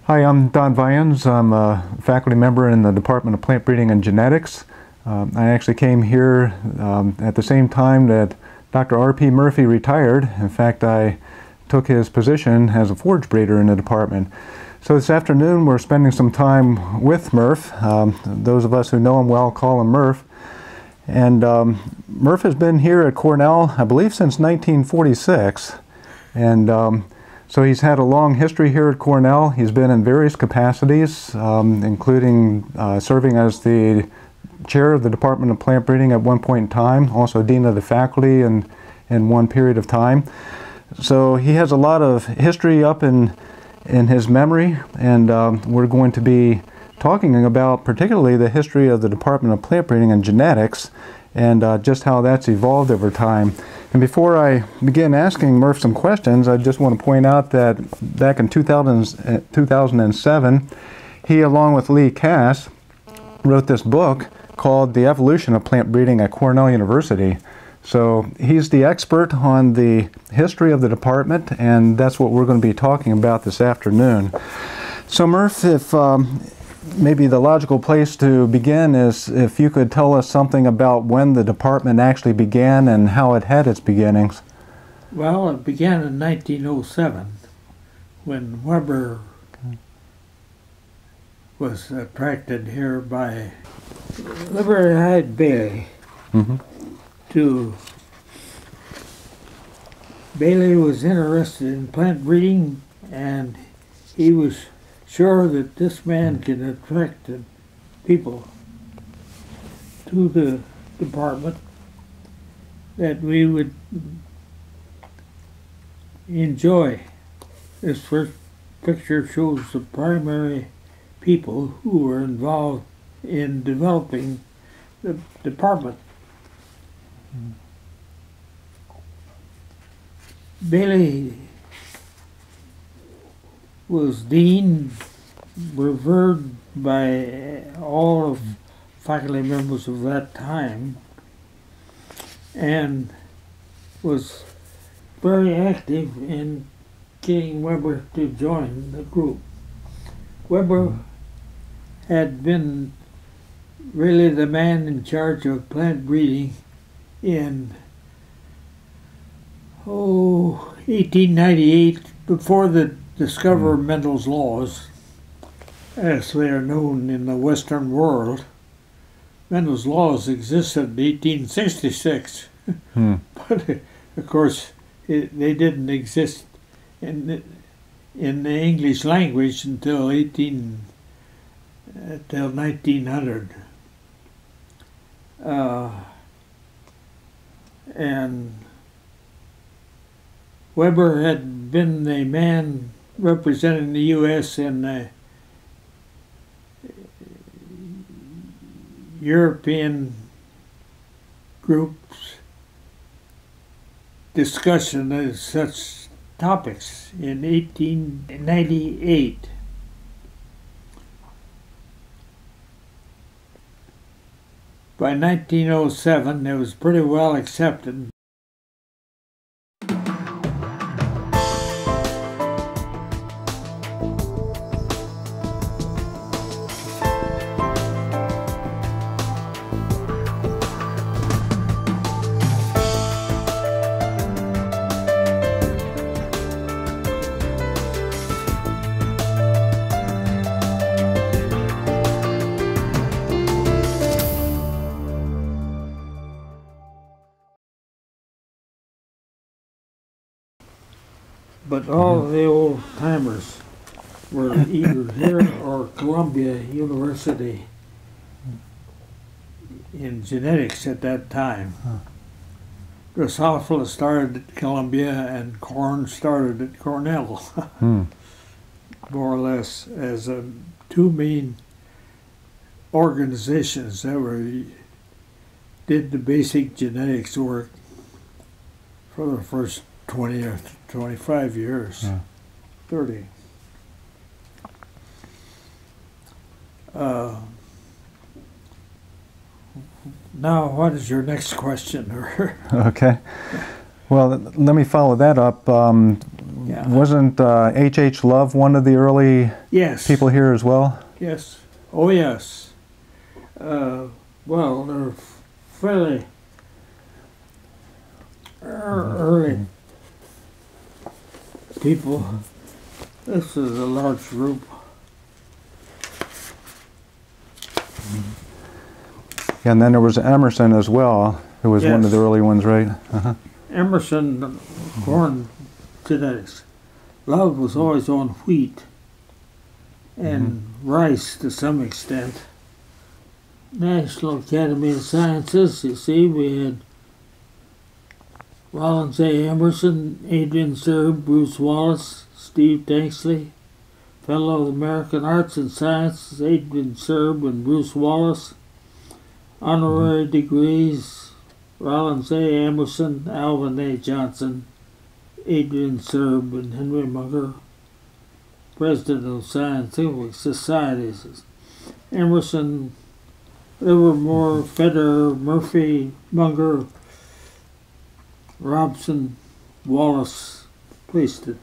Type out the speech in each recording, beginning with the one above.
Hi, I'm Don Viands. I'm a faculty member in the Department of Plant Breeding and Genetics. I actually came here at the same time that Dr. R.P. Murphy retired. In fact, I took his position as a forage breeder in the department. So this afternoon we're spending some time with Murph. Those of us who know him well call him Murph. And Murph has been here at Cornell, I believe, since 1946. And so he's had a long history here at Cornell. He's been in various capacities, including serving as the chair of the Department of Plant Breeding at one point in time, also dean of the faculty in one period of time. So he has a lot of history up in his memory, and we're going to be talking about particularly the history of the Department of Plant Breeding and Genetics and just how that's evolved over time. And before I begin asking Murph some questions, I just want to point out that back in 2007, he, along with Lee Cass, wrote this book called The Evolution of Plant Breeding at Cornell University. So he's the expert on the history of the department, and that's what we're going to be talking about this afternoon. So Murph, if maybe the logical place to begin is if you could tell us something about when the department actually began and how it had its beginnings. Well, it began in 1907 when Weber was attracted here by Liberty Bailey. Bailey was interested in plant breeding, and he was sure that this man could attract the people to the department, that we would enjoy. This first picture shows the primary people who were involved in developing the department. Bailey was dean, revered by all of faculty members of that time, and was very active in getting Weber to join the group. Weber had been really the man in charge of plant breeding in 1898, before the discovery of Mendel's laws, as they are known in the Western world. Mendel's laws existed in 1866, but of course they didn't exist in the English language until 1900. And Weber had been the man representing the U.S. in the European groups discussion of such topics in 1898. By 1907, it was pretty well accepted. But all the old timers were either here or Columbia University in genetics at that time. Drosophila started at Columbia and corn started at Cornell, more or less, as two main organizations that did the basic genetics work for the first 20 or 25 years, 30. Now, what is your next question? Okay. Well, let me follow that up. Yeah. Wasn't H.H. Love one of the early Yes. people here as well? Yes. Oh, yes. Well, they're fairly early people. This is a large group. Yeah, and then there was Emerson as well, who was one of Yes. the early ones, right? Uh-huh. Emerson, corn genetics. Love was always on wheat and rice to some extent. National Academy of Sciences, you see, we had Rollins A. Emerson, Adrian Serb, Bruce Wallace, Steve Tanksley, Fellow of the American Arts and Sciences, Adrian Serb and Bruce Wallace, honorary degrees, Rollins A. Emerson, Alvin A. Johnson, Adrian Serb, and Henry Munger, President of Scientific Societies. Emerson, Livermore, Federer, Murphy, Munger, Robson, Wallace placed it.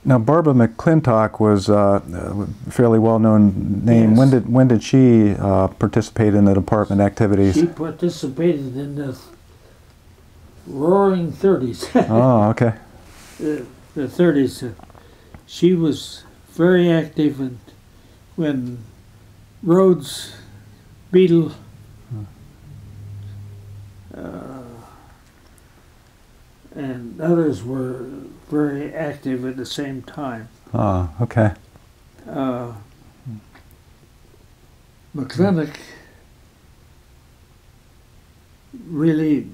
Now, Barbara McClintock was a fairly well-known name. Yes. When did she participate in the department activities? She participated in the Roaring 30s. Oh, okay. the 30s. She was very active, and when Rhodes, Beetle, and others were very active at the same time. Oh, okay. McClintock really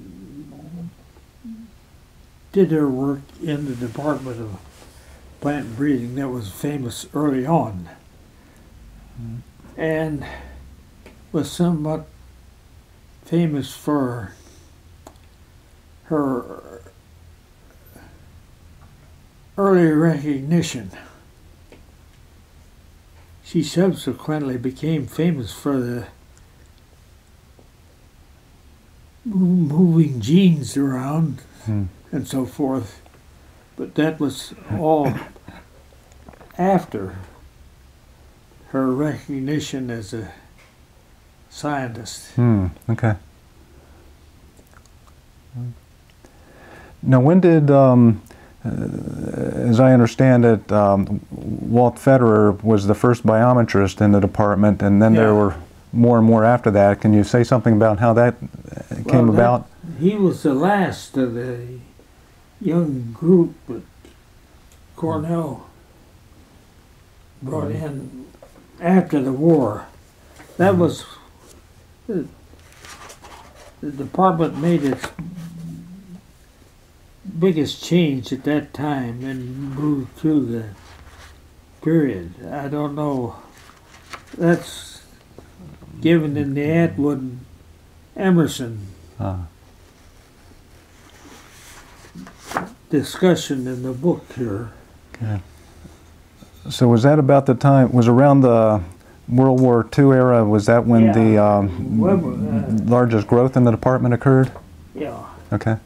did her work in the Department of Plant Breeding that was famous early on, and was somewhat famous for her early recognition. She subsequently became famous for the moving genes around and so forth, but that was all after her recognition as a scientist. Okay. Now, when did, as I understand it, Walt Federer was the first biometrist in the department, and then there were more and more after that. Can you say something about how that came about? He was the last of the young group that Cornell brought in after the war. That was, the department made its biggest change at that time and moved through the period. I don't know. That's given in the Atwood Emerson discussion in the book here. Okay. So was that about the time, was around the World War II era, was that when the largest growth in the department occurred? Yeah. Okay.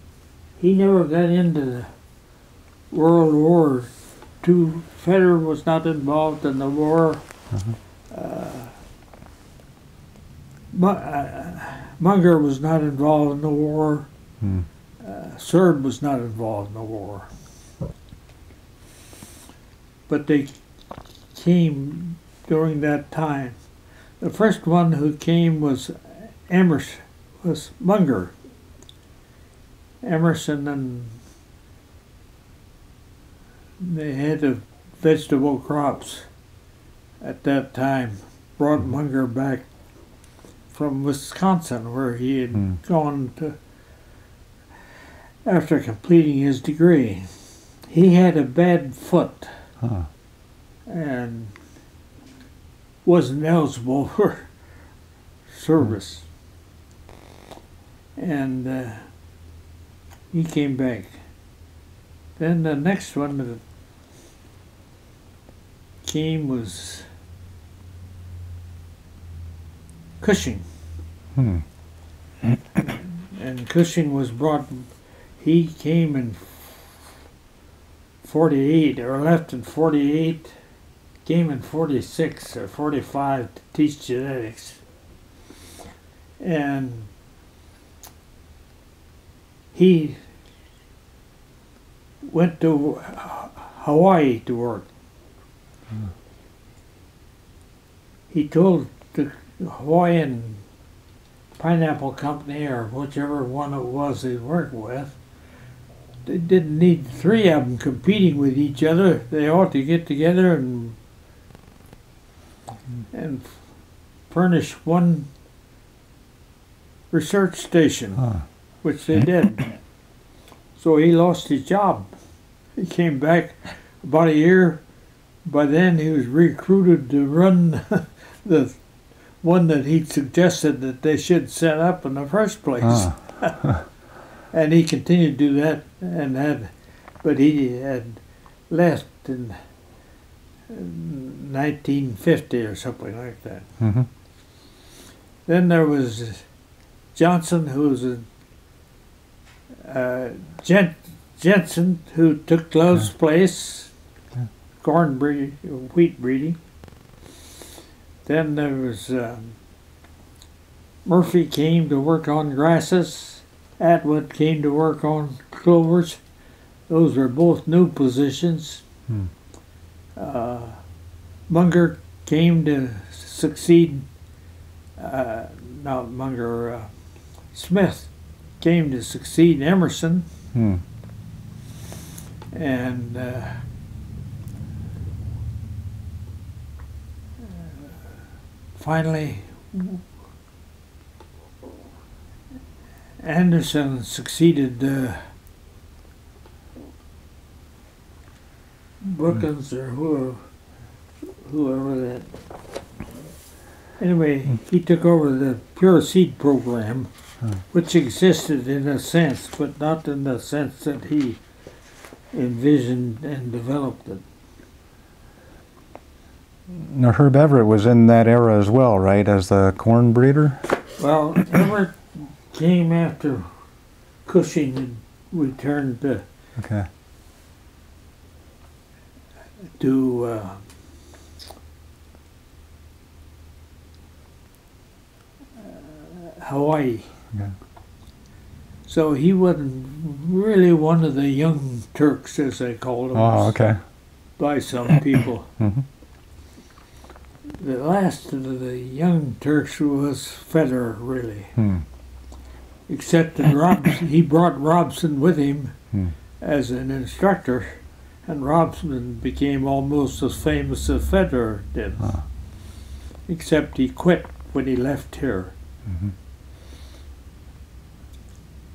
He never got into the World War II. Federer was not involved in the war. Munger was not involved in the war. Serb was not involved in the war. But they came during that time. The first one who came was Munger. Emerson and the head of vegetable crops at that time brought Munger back from Wisconsin, where he had gone to after completing his degree. He had a bad foot and wasn't eligible for service. And he came back. Then the next one that came was Cushing. And Cushing was brought, he came in 48, or left in 48, came in 46 or 45 to teach genetics. And he went to Hawaii to work. He told the Hawaiian pineapple company, or whichever one it was he worked with, they didn't need three of them competing with each other. They ought to get together and furnish one research station, which they did. So he lost his job. He came back about a year. By then he was recruited to run the one that he'd suggested that they should set up in the first place. And he continued to do that, but he had left in 1950 or something like that. Mm-hmm. Then there was Johnson, who was Jensen, who took Love's place, wheat breeding. Then there was Murphy came to work on grasses. Atwood came to work on clovers. Those were both new positions. Munger came to succeed, not Munger, Smith came to succeed Emerson. And finally, Anderson succeeded Brookins or whoever that. Anyway, he took over the pure seed program, which existed in a sense, but not in the sense that he envisioned and developed it. Now, Herb Everett was in that era as well, right, as the corn breeder? Well, Everett came after Cushing and returned to Hawaii. Okay. So he wasn't really one of the young Turks, as they called him. Oh, okay. By some people. Mm-hmm. The last of the young Turks was Federer, really. Except that he brought Robson with him as an instructor, and Robson became almost as famous as Federer did. Except he quit when he left here.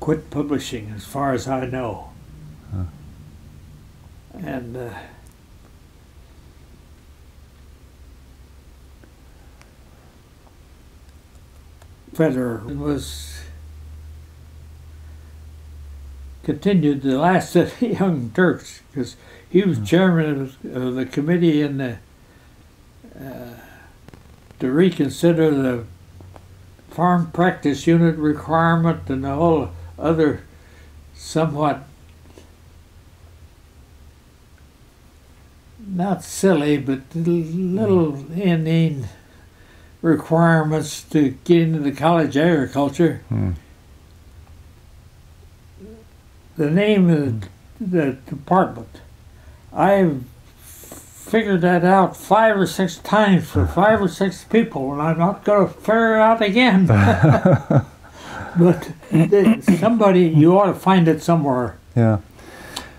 Quit publishing, as far as I know. And Federer was continued the last of the young Turks, because he was chairman of the committee in the to reconsider the farm practice unit requirement and all other somewhat not silly but little inane requirements to get into the college agriculture. The name of the department, I've figured that out 5 or 6 times for 5 or 6 people, and I'm not going to figure it out again. But somebody, you ought to find it somewhere. Yeah.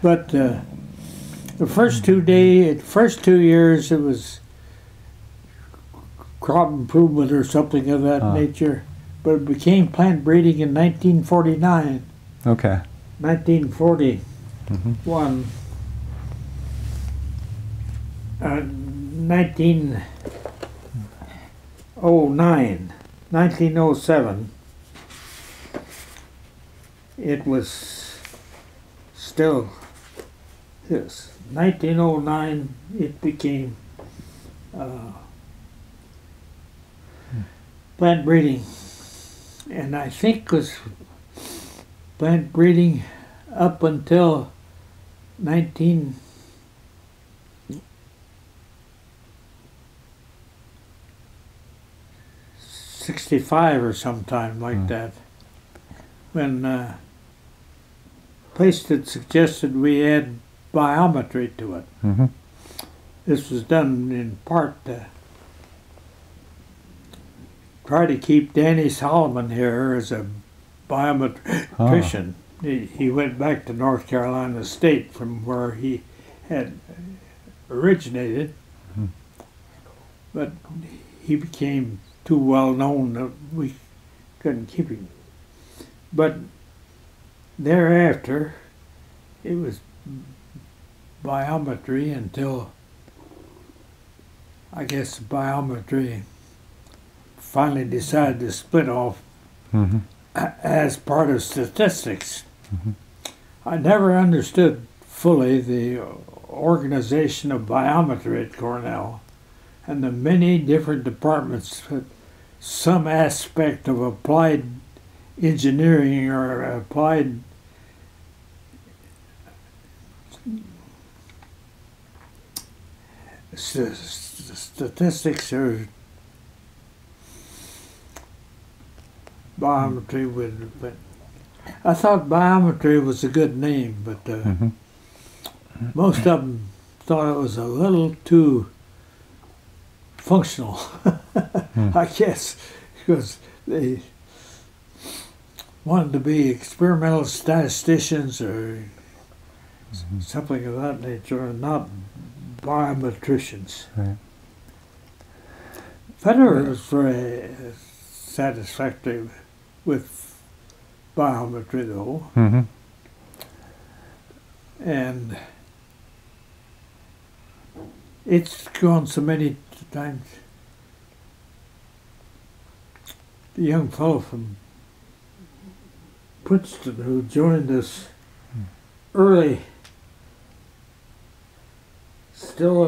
But the first 2 years, it was crop improvement or something of that nature. But it became plant breeding in 1949. Okay. 1941. 1907, it was still this. 1909, it became plant breeding. And I think was plant breeding up until 19 65 or sometime like that, when place that suggested we add biometry to it. Mm-hmm. This was done in part to try to keep Danny Solomon here as a biometrician. He went back to North Carolina State from where he had originated, but he became too well known that we couldn't keep him. But thereafter, it was biometry until, I guess, biometry finally decided to split off as part of statistics. I never understood fully the organization of biometry at Cornell and the many different departments, some aspect of applied engineering or applied statistics or biometry would, but I thought biometry was a good name, but most of them thought it was a little too functional, I guess, because they wanted to be experimental statisticians or something of that nature, and not biometricians. Right. Federer was very satisfactory with biometry, though, and it's gone so many times. The young fellow from Princeton who joined us early still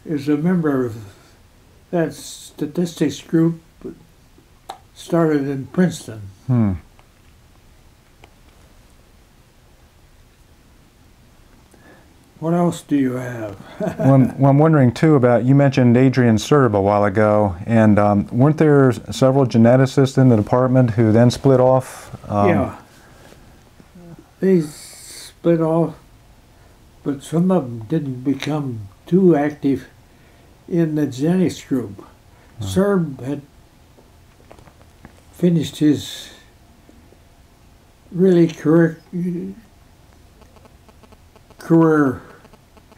is a member of that statistics group that started in Princeton. What else do you have? Well, I'm wondering too about, you mentioned Adrian Serb a while ago, and weren't there several geneticists in the department who then split off? Yeah, they split off, but some of them didn't become too active in the genetics group. Serb had finished his really career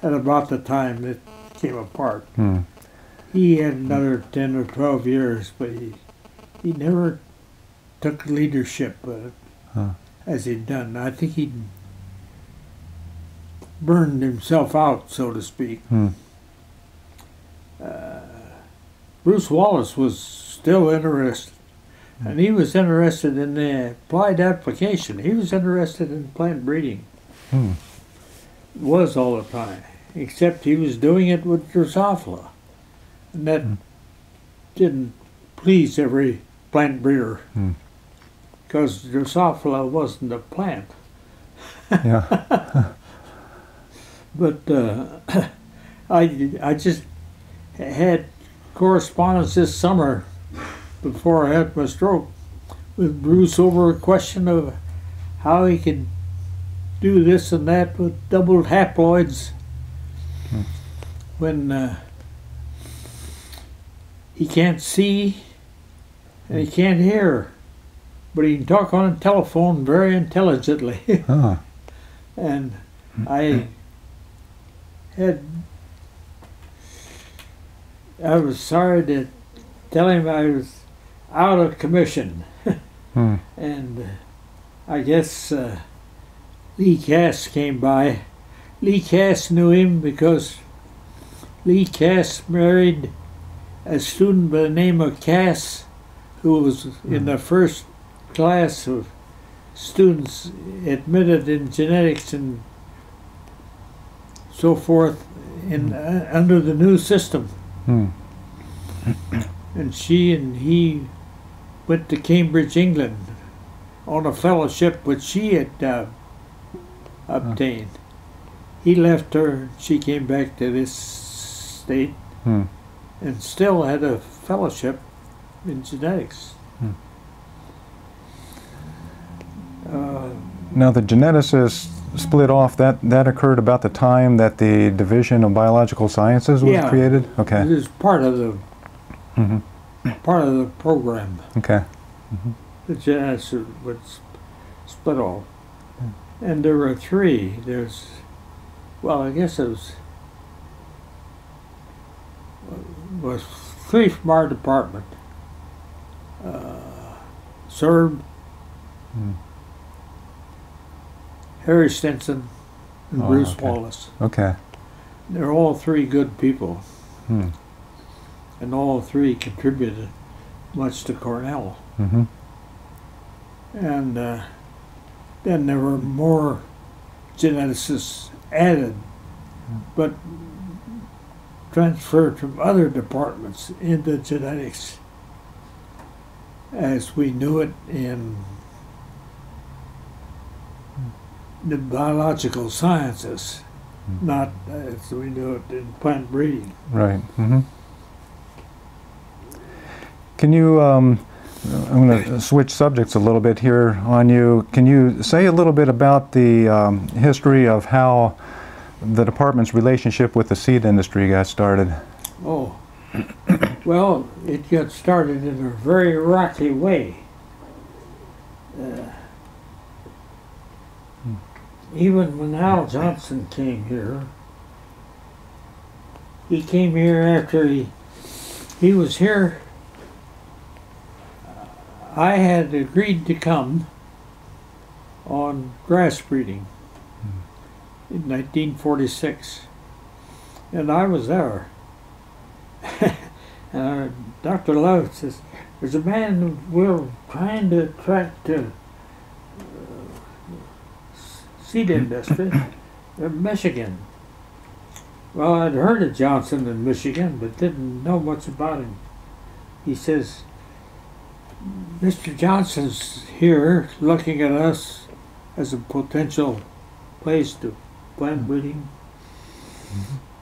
at about the time it came apart. He had another 10 or 12 years, but he never took leadership as he'd done. I think he burned himself out, so to speak. Bruce Wallace was still interested, and he was interested in the applied application. He was interested in plant breeding. Was all the time, except he was doing it with Drosophila, and that didn't please every plant breeder, because Drosophila wasn't a plant. Yeah. But I just had correspondence this summer before I had my stroke with Bruce over a question of how he could do this and that with doubled haploids when he can't see and he can't hear, but he can talk on a telephone very intelligently. And I was sorry to tell him I was out of commission. And I guess Lee Cass came by. Lee Cass knew him because Lee Cass married a student by the name of Cass, who was in the first class of students admitted in genetics and so forth in under the new system. And she and he went to Cambridge, England on a fellowship which she had obtained. He left her, she came back to this state and still had a fellowship in genetics. Now the geneticists split off. That occurred about the time that the Division of Biological Sciences was created. Okay. It is part of the part of the program. Okay. The geneticists would split off, and there were three. Well, I guess it was three from our department. Serb, Harry Stinson, and Bruce Wallace. Okay. They're all three good people, and all three contributed much to Cornell. And then there were more geneticists added, but transferred from other departments into genetics as we knew it in the biological sciences, not as we knew it in plant breeding. Right. Can you, I'm going to switch subjects a little bit here on you. Can you say a little bit about the history of how the department's relationship with the seed industry got started? Oh, well, it got started in a very rocky way. Even when Al Johnson came here, he came here after he was here. I had agreed to come on grass breeding in 1946, and I was there. Dr. Love says, there's a man we're trying to attract to seed industry in Michigan. Well, I'd heard of Johnson in Michigan, but didn't know much about him. He says, Mr. Johnson's here looking at us as a potential place to plant breeding.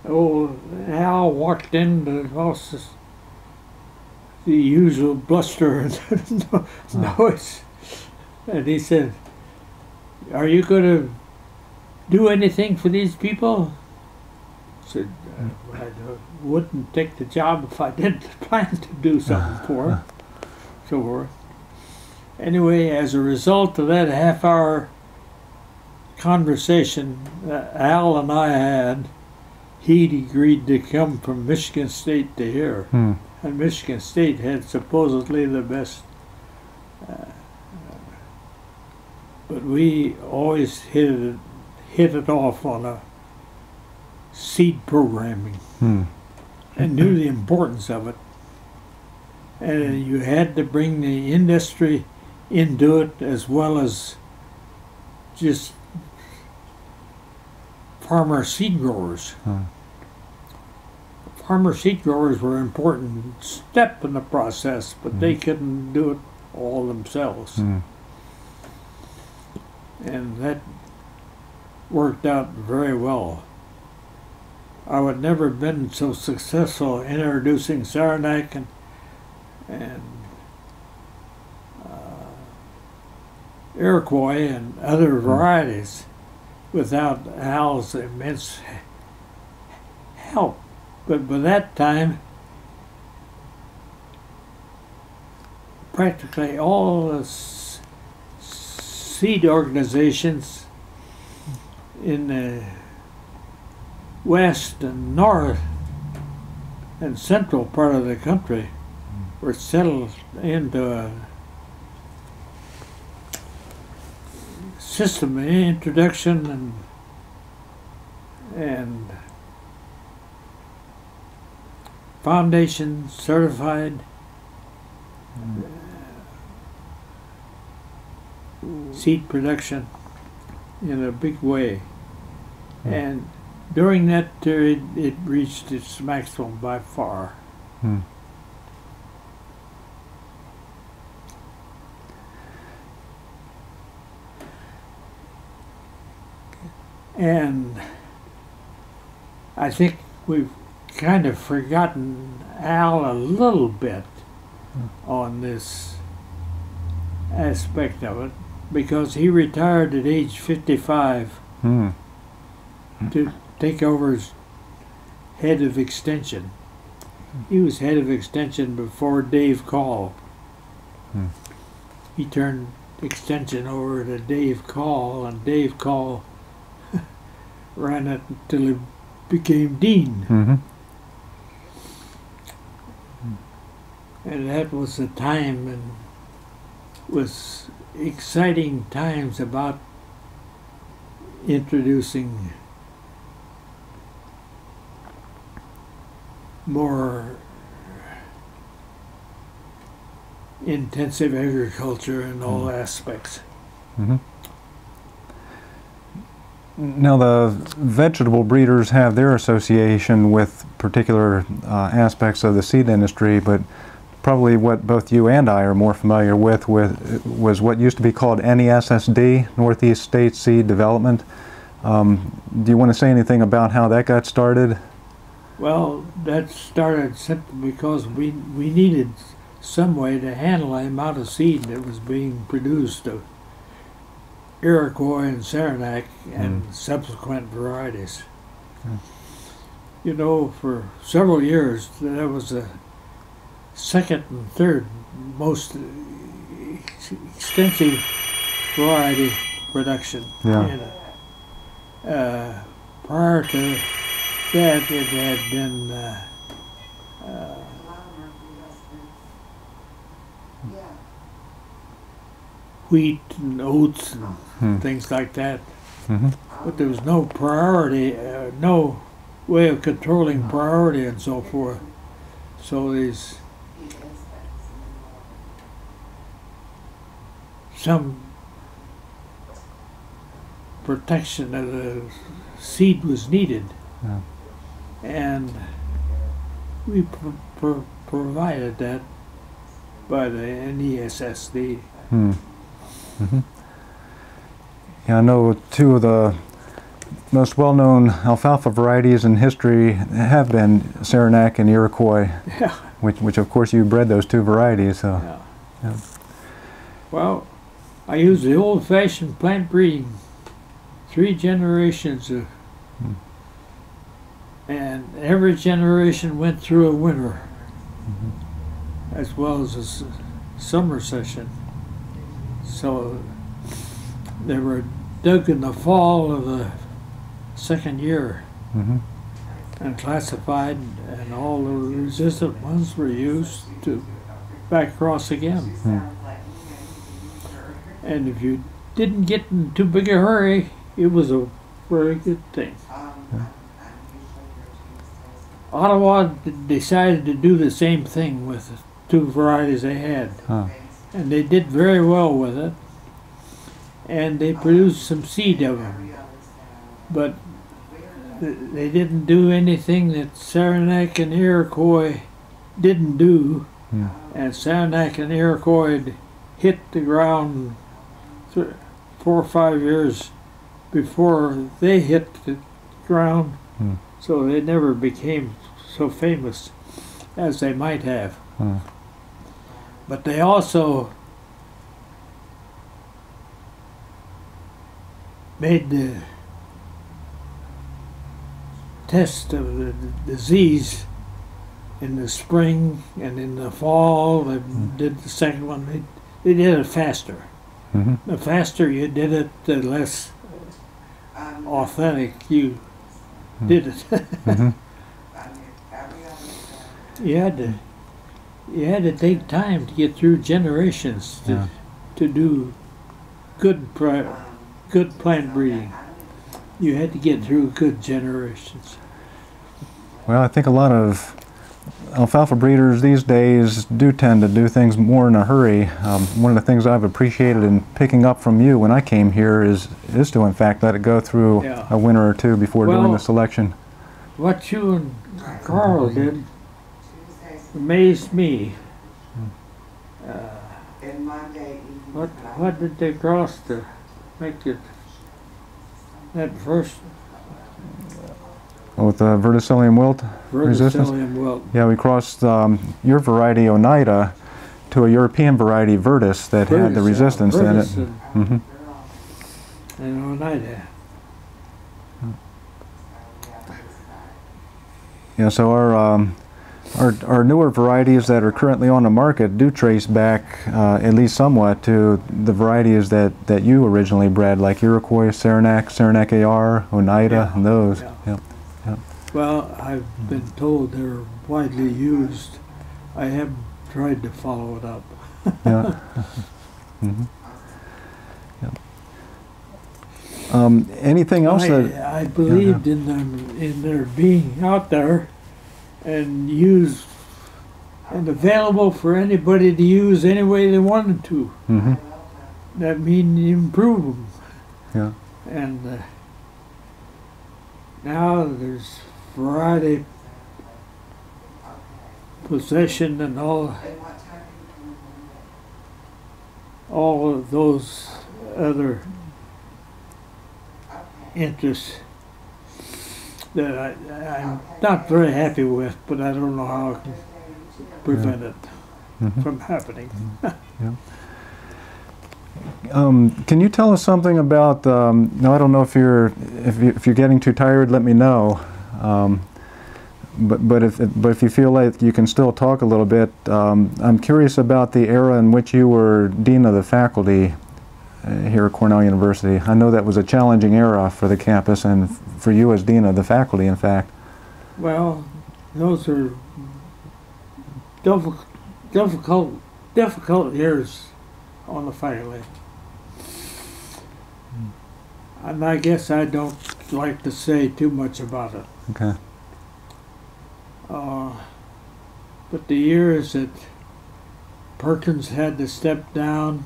Oh, Al walked in the office, the usual bluster and noise, and he said, are you going to do anything for these people? I said, I wouldn't take the job if I didn't plan to do something for them. So forth. Anyway, as a result of that half-hour conversation Al and I had, he'd agreed to come from Michigan State to here. And Michigan State had supposedly the best, but we always hit it off on a seed programming and knew the importance of it. And you had to bring the industry into it as well as just farmer seed growers. Farmer seed growers were an important step in the process, but they couldn't do it all themselves. And that worked out very well. I would never have been so successful in introducing Saranac and Iroquois and other varieties without Al's immense help. But by that time, practically all the seed organizations in the west and north and central part of the country were settled into a system of introduction and foundation certified seed production in a big way. And during that period, it reached its maximum by far. And I think we've kind of forgotten Al a little bit on this aspect of it, because he retired at age 55 to take over as head of extension. He was head of extension before Dave Call. He turned extension over to Dave Call, and Dave Call ran it until he became dean. And that was a time, and was exciting times about introducing more intensive agriculture in all aspects. Now, the vegetable breeders have their association with particular aspects of the seed industry, but probably what both you and I are more familiar with was what used to be called NESSD, Northeast State Seed Development. Do you want to say anything about how that got started? Well, that started simply because we needed some way to handle the amount of seed that was being produced of Iroquois and Saranac and subsequent varieties. You know, for several years that was the second and third most extensive variety production in it. Prior to that, it had been wheat and oats and things like that. But there was no priority, no way of controlling priority and so forth. So there's some protection of the seed was needed. And we provided that by the NESSD. Yeah, I know two of the most well-known alfalfa varieties in history have been Saranac and Iroquois, which of course you bred those two varieties. So. Well, I used the old-fashioned plant breeding, 3 generations of, and every generation went through a winter as well as a summer session. So they were dug in the fall of the second year and classified, and all the resistant ones were used to back cross again. And if you didn't get in too big a hurry, it was a very good thing. Ottawa decided to do the same thing with the 2 varieties they had. And they did very well with it. And they produced some seed of them. But they didn't do anything that Saranac and Iroquois didn't do. And Saranac and Iroquois hit the ground 4 or 5 years before they hit the ground. So they never became so famous as they might have. But they also made the test of the disease in the spring and in the fall. They did the second one. They did it faster. The faster you did it, the less authentic you did it. You had to take time to get through generations to do good plant breeding. You had to get through good generations. Well, I think a lot of alfalfa breeders these days do tend to do things more in a hurry. One of the things I've appreciated in picking up from you when I came here is to in fact let it go through a winter or two before doing the selection. What you and Carl did amazed me. What did they cross to make it that first? With the verticillium wilt resistance? Verticillium wilt. Yeah, we crossed your variety Oneida to a European variety, Virtus, that had the resistance in it. Virtus and Oneida. Yeah, so our newer varieties that are currently on the market do trace back at least somewhat to the varieties that you originally bred, like Iroquois, Saranac, Saranac AR, Oneida, and those. Yeah. Yep. Yep. Well, I've been told they're widely used. I haven't tried to follow it up. Yeah. Mm-hmm. Anything else I believed in their being out there and used and available for anybody to use any way they wanted to. Mm-hmm. That means improve them. Yeah. And now there's variety, possession, and all of those other interests that I'm not very happy with, but I don't know how I can prevent it from happening. Yeah. Can you tell us something about? No, I don't know if you're getting too tired. Let me know. But if you feel like you can still talk a little bit, I'm curious about the era in which you were dean of the faculty here at Cornell University. I know that was a challenging era for the campus and for you as dean of the faculty, in fact. Well, those are difficult years on the faculty. And I guess I don't like to say too much about it. Okay. But the years that Perkins had to step down,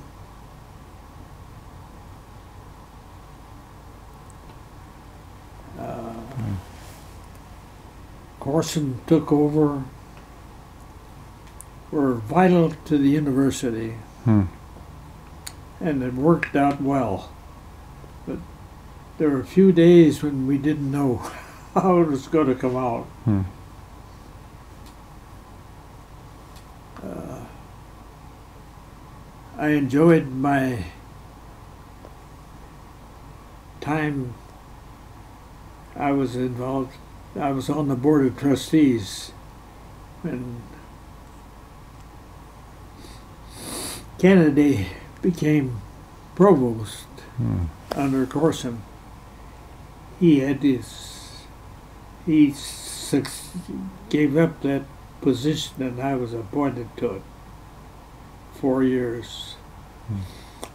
Corson took over, were vital to the university. And it worked out well. But there were a few days when we didn't know how it was going to come out. I enjoyed my time. I was involved. I was on the board of trustees when Kennedy became provost under Corson. He gave up that position, and I was appointed to it 4 years.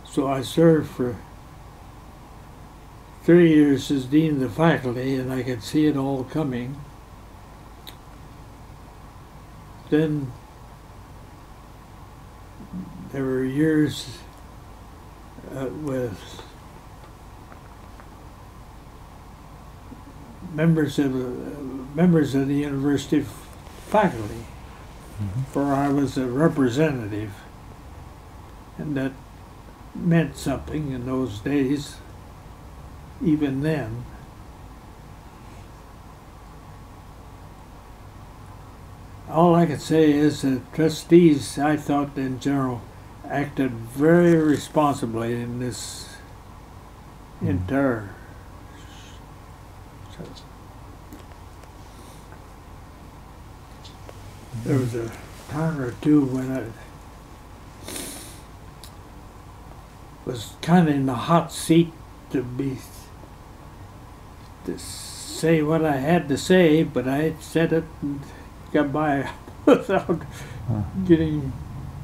So I served for 3 years as dean of the faculty, and I could see it all coming. Then there were years with members of the university faculty, where I was a representative, and that meant something in those days. Even then, all I can say is that trustees, I thought in general, acted very responsibly in this entire. There was a time or two when I was kind of in the hot seat to say what I had to say, but I said it and got by without getting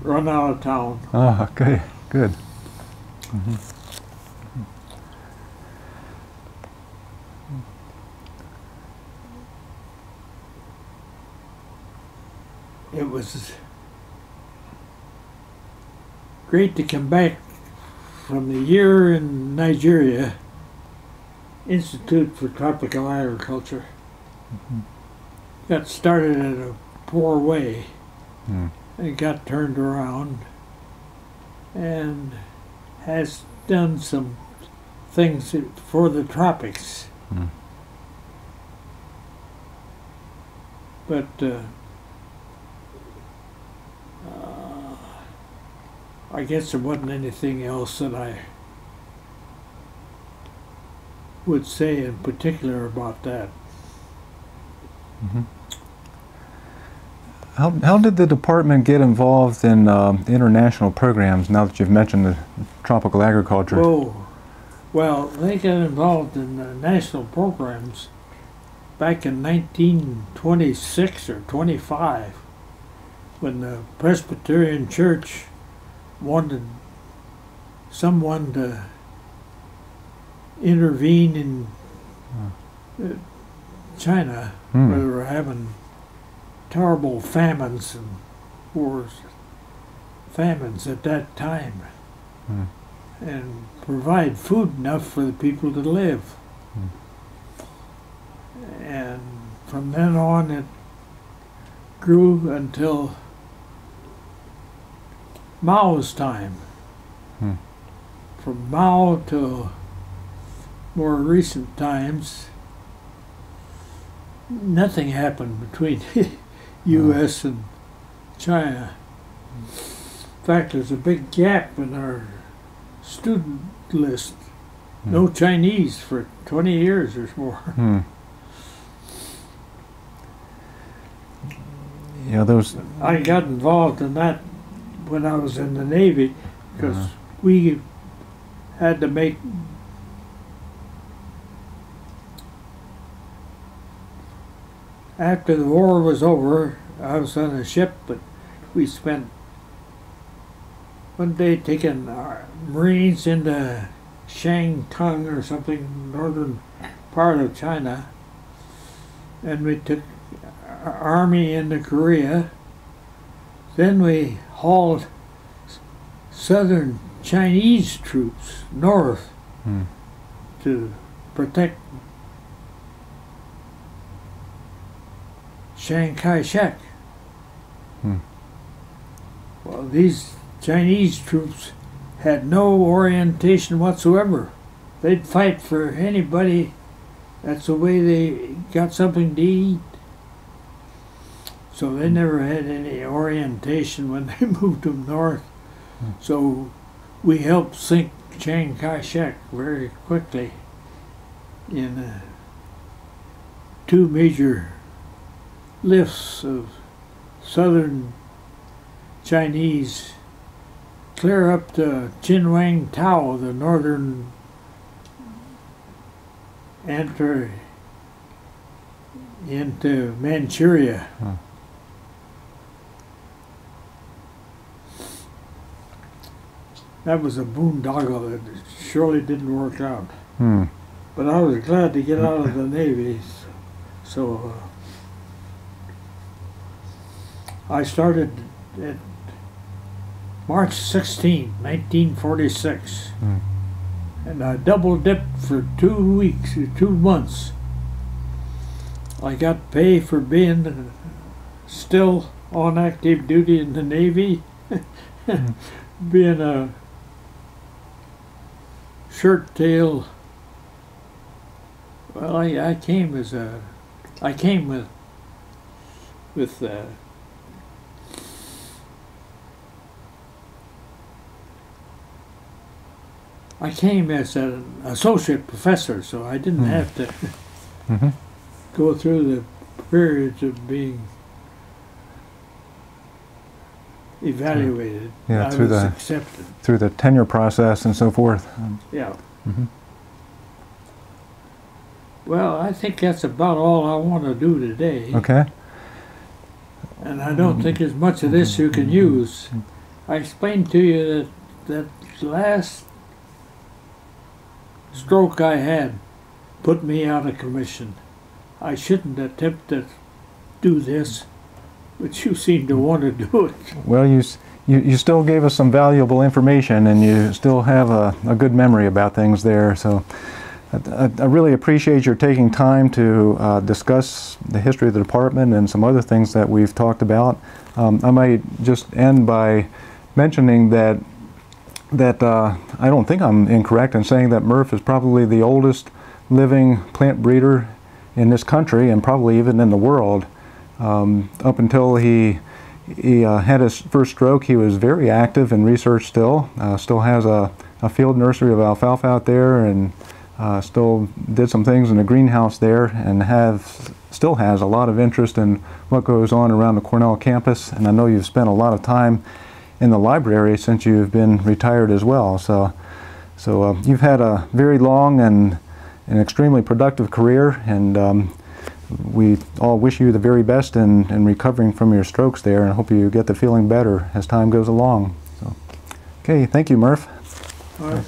run out of town. Oh, okay, good. It was great to come back from the year in Nigeria, Institute for Tropical Agriculture. Got started in a poor way and got turned around and has done some things for the tropics. But I guess there wasn't anything else that I would say in particular about that. Mm-hmm. How did the department get involved in international programs, now that you've mentioned the tropical agriculture? Oh, well, they got involved in national programs back in 1926 or 25, when the Presbyterian Church wanted someone to intervene in China, where they were having terrible famines and wars, famines at that time, and provide food enough for the people to live. And from then on it grew until Mao's time. From Mao to more recent times, nothing happened between U.S. and China. In fact, there's a big gap in our student list. No Chinese for 20 years or more. Yeah, those. I got involved in that when I was in the Navy, because we had to make after the war was over. I was on a ship, but we spent one day taking our Marines into Shantung or something, northern part of China, and we took our army into Korea. Then we hauled southern Chinese troops north to protect Chiang Kai-shek. Well, these Chinese troops had no orientation whatsoever. They'd fight for anybody. That's the way they got something to eat. So they never had any orientation when they moved them north. So we helped sink Chiang Kai-shek very quickly in 2 major lifts of southern Chinese clear up to Chinwang Tao, the northern enter into Manchuria. That was a boondoggle that surely didn't work out. But I was glad to get out of the Navy. So I started at March 16, 1946. And I double dipped for 2 weeks, 2 months. I got pay for being still on active duty in the Navy, being a shirt tail. Well, I came with I came as an associate professor, so I didn't have to go through the periods of being evaluated. Yeah, I through was the accepted. through the tenure process and so forth. Yeah. Well, I think that's about all I want to do today. Okay. And I don't think there's much of this you can use. I explained to you that last stroke I had put me out of commission. I shouldn't attempt to do this, but you seem to want to do it. Well, you still gave us some valuable information, and you still have a good memory about things there. So I really appreciate your taking time to discuss the history of the department and some other things that we've talked about. I might just end by mentioning that I don't think I'm incorrect in saying that Murph is probably the oldest living plant breeder in this country, and probably even in the world. Up until he he had his first stroke. He was very active in research still. Still has a field nursery of alfalfa out there, and still did some things in the greenhouse there, and still has a lot of interest in what goes on around the Cornell campus. And I know you've spent a lot of time in the library since you've been retired as well. So you've had a very long and an extremely productive career, and we all wish you the very best in recovering from your strokes there, and hope you get the feeling better as time goes along. So, okay, thank you, Murph. All right.